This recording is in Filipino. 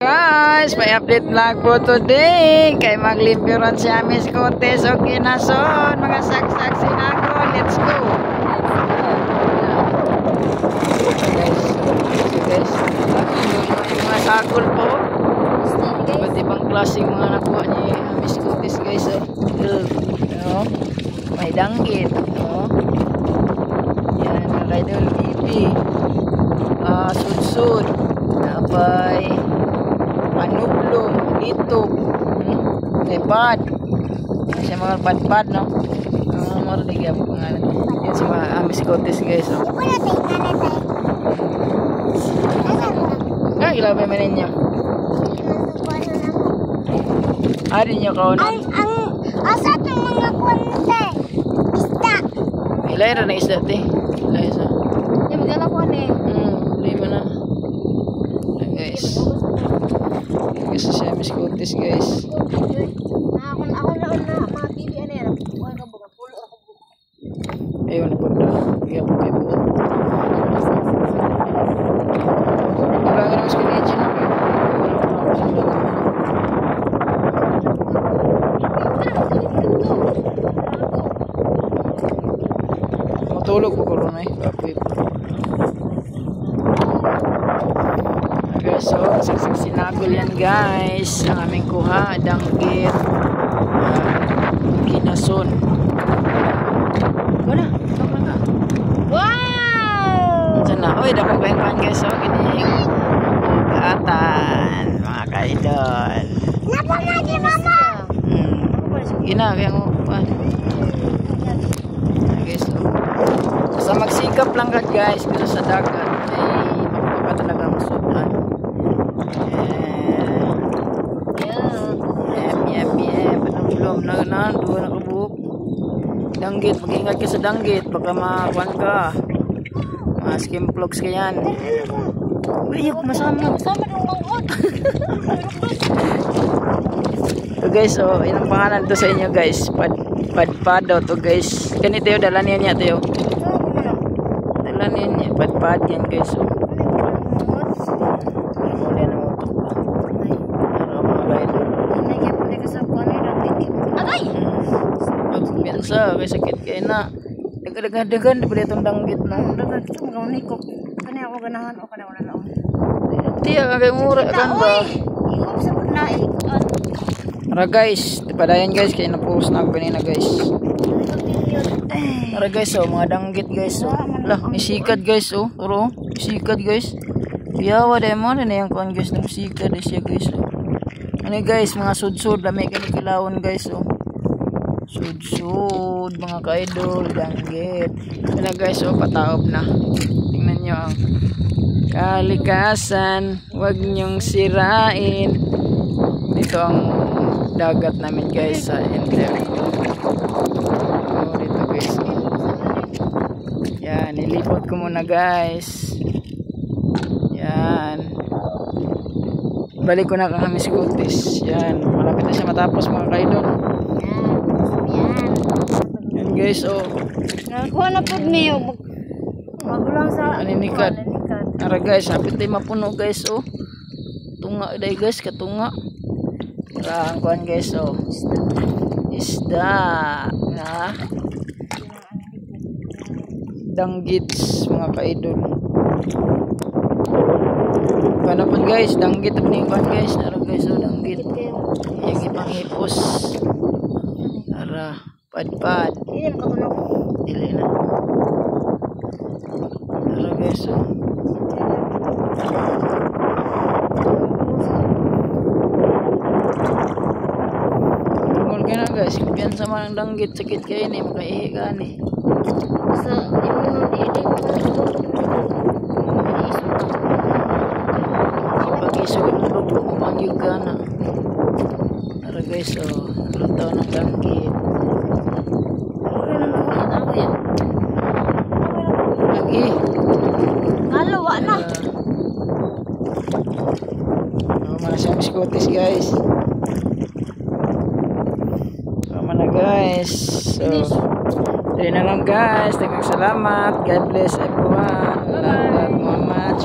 guys, may update vlog po today. Kay maglimpiran si Amis Cotes o Kinason. Mga saksaksi na ako. Let's go. Guys, mga sakol po. Iba't ibang klaseng mga nakuha ni Amis Cotes guys. May danggit. Yan, mga kaidol bibi. Sudsud. Napay panublong, itog, lepad. Siya mga padpad, no? Marligya po pangalan. Yan si mga Amis Cotes guys. Ilabay man ninyo. Ari nyo kaunan. Asa itong mga kunte? Isda. Ilay na isda, te. Ilay sa. Yung magala ko na eh. Lima na. Guys. Kasi si Amis Cotes guys. Ako na mga bibi ano yan. Buwan ka buka. Pulo ako buka. Ayun na po na. Kaya po kayo buka. Kailangan ng spinach na. Matulog po ko rin eh. Okay, so saksak sinagol yan guys. Ang aming kuha, danggit, Kinason. Wala, sobrang ka. Wow! Diyan na. Uy, dakong pengpan guys. So, kining kaatan, mga kaidol. Napamagi mama! Ina, kaya mo pa. Okay, so basta magsikap lang ka guys dito sa dagat. Ay, makuha ka talaga masudan. Panulong na doon nakabuhok. Danggit, mag-ingat ka sa danggit. Baka makuhan ka. Mga skim vlogs ka yan. Uy, masama ng mangkot. So guys, so yun ang pangalan to sa inyo guys. Padpad daw to guys. Ganito yun, dala niya tayo. Dala niya, padpad yan guys. So muli na mo ito. Pero mga idol. Agay! Pagpiansa, kay sakit kayo na. Dagan dito itong danggit na. Dagan ito, mga unikok. Kanya ako ganahan o kanya wala naon. Tiya, kagay mura kan ba? Ikom sa pagnaik. Tara guys, padayan guys, kaya na-post na ako kanina guys. Tara guys, oh, mga danggit guys. Oh. Lah, isikat guys, oh. Turo, isikat guys. Yawa dahil mo na yung kuhan guys, isikat na siya guys. Oh. Ano guys, mga sudsud, lamay ka kilawon guys. Oh. Sudsud, mga kaidol, danggit. Ano guys, oh, pataob na. Tingnan nyo ang kalikasan, huwag nyong sirain. Dito ang dagat namin guys sa Enter. Oh, dito guys. Yan, nilipot ko muna guys. Yan. Balik ko na kang Amis Cotes. Yan, malapit na siya matapos mga kaidol. Yan guys, oh. Nakuha na po niyo. Magulang sa Aninikad. Ara guys, hapit tayo mapuno guys, oh. Tunga day guys, katunga. Ang kuhan guys, oh. Isda na danggits mga kaidol. Kuhan po guys, danggit na ning kuhan guys. Ara guys, oh, danggit. Yung ibang hipos. Ara, padpad. Hindi makatulog. Dili na. Ara guys, oh. Guys, kumpiyan sa mga danggit, sakit kayo ni, makaihi ka ni. Sa imunong diidig ipag-iso ka ng luto, kumangyog ka na. Tara guys, oh, lutaw ng danggit. Lagi. Kalawa na. Mga sa Amis Cotes guys. Guys, so yun na lang guys, salamat, God bless everyone, love, Muhammad.